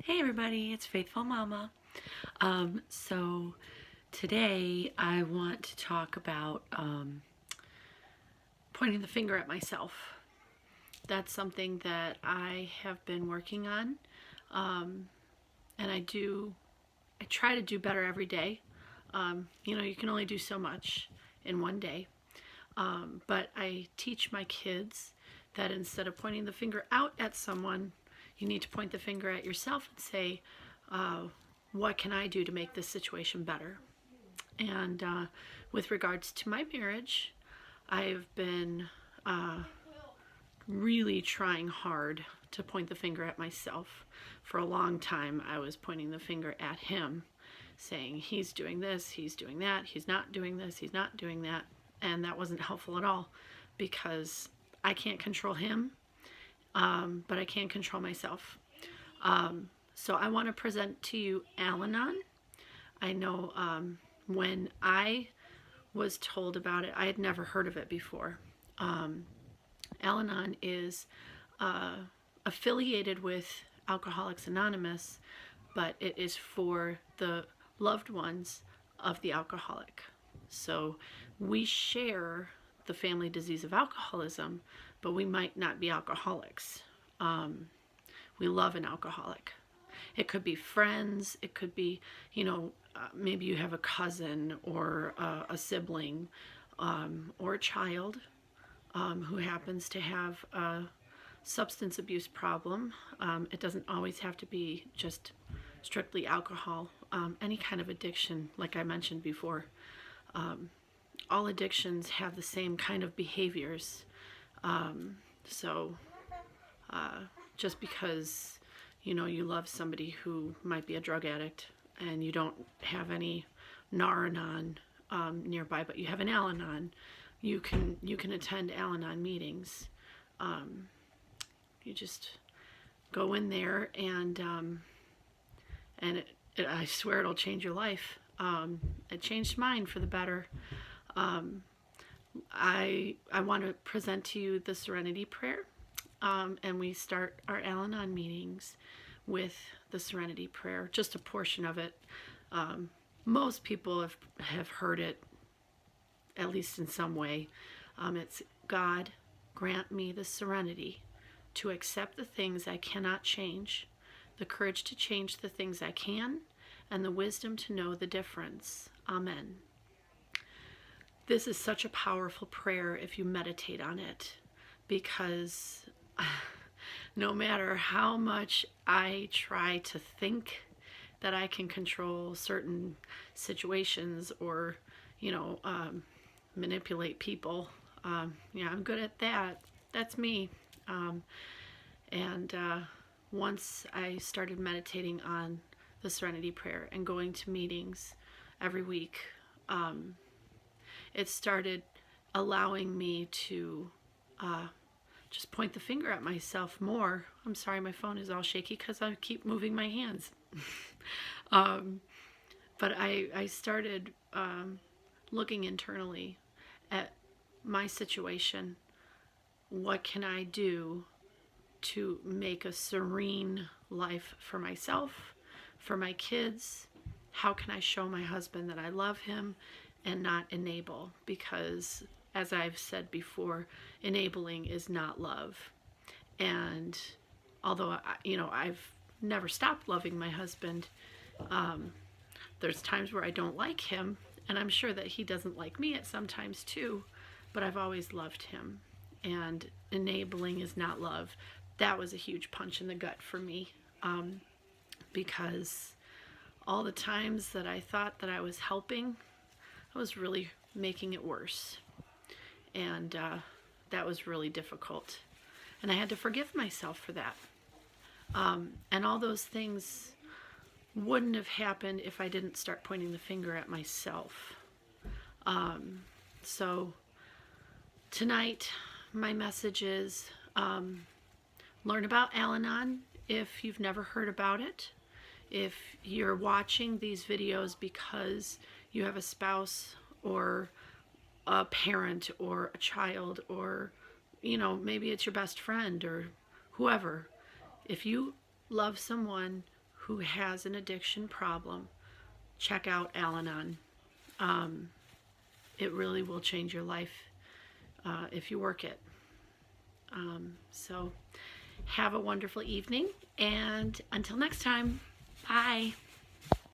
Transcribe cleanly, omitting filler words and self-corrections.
Hey everybody, it's Faithful Mama. So today I want to talk about pointing the finger at myself. That's something that I have been working on, and I try to do better every day. You can only do so much in one day, but I teach my kids that instead of pointing the finger out at someone, you need to point the finger at yourself and say, what can I do to make this situation better? And with regards to my marriage, I've been really trying hard to point the finger at myself. For a long time, I was pointing the finger at him, saying, he's doing this, he's doing that, he's not doing this, he's not doing that. And that wasn't helpful at all because I can't control him, but I can control myself. So I want to present to you Al-Anon. I know when I was told about it, I had never heard of it before. Al-Anon is affiliated with Alcoholics Anonymous, but it is for the loved ones of the alcoholic. So we share the family disease of alcoholism, but we might not be alcoholics. We love an alcoholic. It could be friends, it could be, maybe you have a cousin or a sibling or a child who happens to have a substance abuse problem. It doesn't always have to be just strictly alcohol. Any kind of addiction, like I mentioned before. All addictions have the same kind of behaviors. Just because you love somebody who might be a drug addict and you don't have any Nar-Anon nearby, but you have an Al-Anon, you can attend Al-Anon meetings. You just go in there and I swear it'll change your life. It changed mine for the better. I want to present to you the Serenity Prayer. And we start our Al-Anon meetings with the Serenity Prayer, just a portion of it. Most people have heard it, at least in some way. It's, God, grant me the serenity to accept the things I cannot change, the courage to change the things I can, and the wisdom to know the difference. Amen. This is such a powerful prayer if you meditate on it, because no matter how much I try to think that I can control certain situations or, manipulate people, I'm good at that. That's me. Once I started meditating on the Serenity Prayer and going to meetings every week, it started allowing me to just point the finger at myself more. I'm sorry, my phone is all shaky because I keep moving my hands. But I started looking internally at my situation. What can I do to make a serene life for myself, for my kids? How can I show my husband that I love him and not enable? Because as I've said before, enabling is not love. And although, I've never stopped loving my husband, there's times where I don't like him, and I'm sure that he doesn't like me at some times too, but I've always loved him. And enabling is not love. That was a huge punch in the gut for me, because all the times that I thought that I was helping, I was really making it worse. And that was really difficult. And I had to forgive myself for that. And all those things wouldn't have happened if I didn't start pointing the finger at myself. So tonight, my message is learn about Al-Anon if you've never heard about it. If you're watching these videos because you have a spouse or a parent or a child, or maybe it's your best friend or whoever. If you love someone who has an addiction problem, check out Al-Anon. It really will change your life if you work it. So have a wonderful evening, and until next time, bye.